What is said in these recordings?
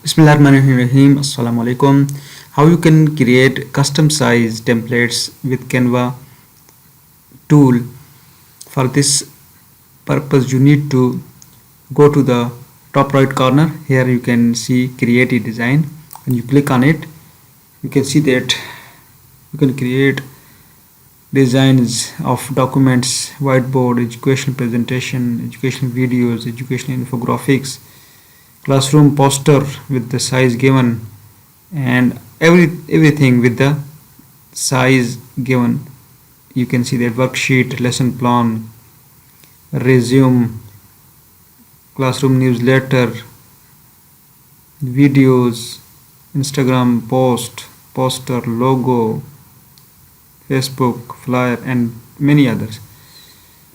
Bismillahirrahmanirrahim. Assalamu alaikum. How you can create custom size templates with Canva tool. For this purpose you need to go to the top right corner. Here you can see create a design. When you click on it, you can see that you can create designs of documents, whiteboard, educational presentation, educational videos, educational infographics, classroom poster with the size given, and everything with the size given. You can see the worksheet, lesson plan, resume, classroom newsletter, videos, Instagram post, poster, logo, Facebook flyer, and many others.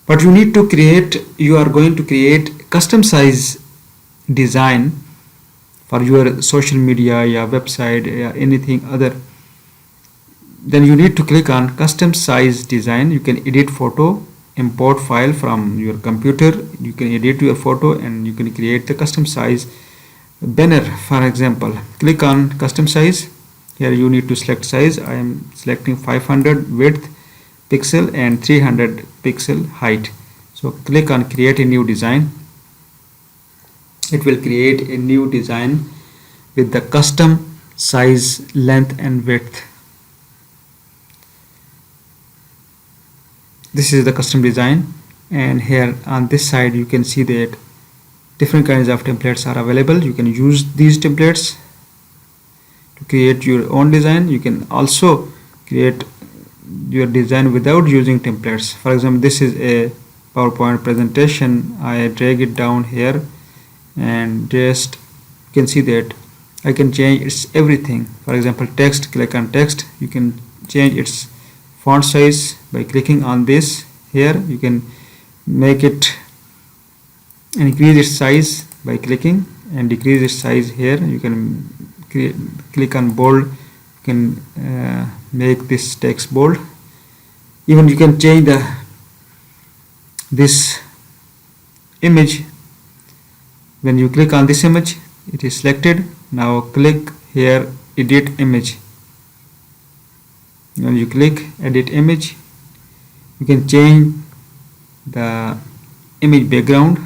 But you are going to create custom size design for your social media, या website, या anything other. Then you need to click on custom size design. You can edit photo, import file from your computer. You can edit your photo and you can create the custom size banner. For example, click on custom size. Here you need to select size. I am selecting 500 width pixel and 300 pixel height. So click on create a new design. It will create a new design with the custom size, length and width. This is the custom design, and here on this side you can see that different kinds of templates are available. You can use these templates to create your own design. You can also create your design without using templates. For example, this is a PowerPoint presentation. I drag it down here and just you can see that I can change its everything. For example, text, click on text. You can change its font size by clicking on this. Here you can make it and increase its size by clicking, and decrease its size. Here you can click on bold. You can make this text bold. Even you can change this image. When you click on this image, it is selected. Now click here, edit image. When you click edit image, you can change the image background.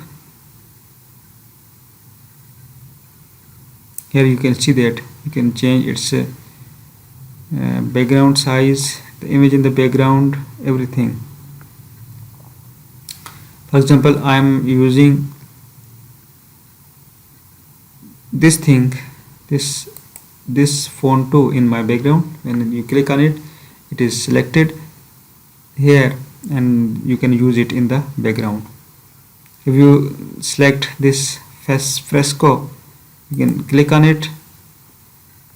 Here you can see that you can change its background size, the image in the background, everything. For example, I am using this thing, this font too in my background. When you click on it, it is selected here and you can use it in the background. If you select this fresco, you can click on it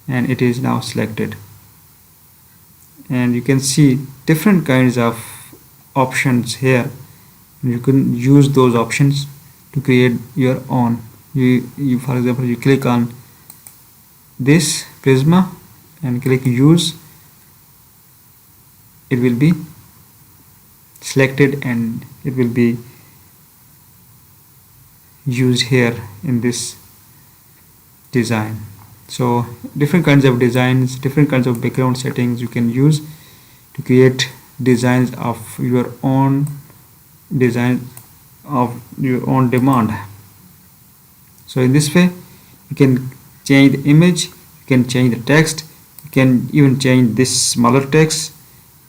and it is now selected, and you can see different kinds of options here. You can use those options to create your own. You for example, you click on this prisma and click use. It will be selected and it will be used here in this design. So different kinds of designs, different kinds of background settings you can use to create designs of your own demand. So in this way you can change the image, you can change the text, you can even change this smaller text,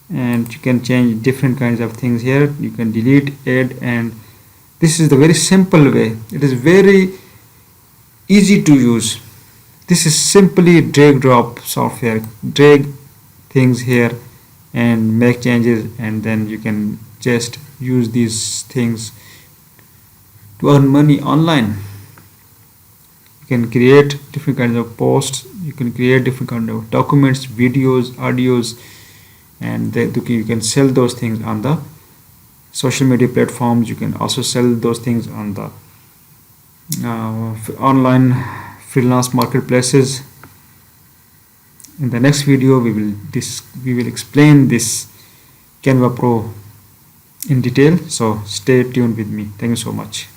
and you can change different kinds of things here. You can delete, add, and this is the very simple way. It is very easy to use. This is simply drag drop software. Drag things here and make changes, and then you can just use these things to earn money online. You can create different kinds of posts, you can create different kinds of documents, videos, audios, and you can sell those things on the social media platforms. You can also sell those things on the online freelance marketplaces. In the next video we will explain this Canva Pro in detail, so stay tuned with me. Thank you so much.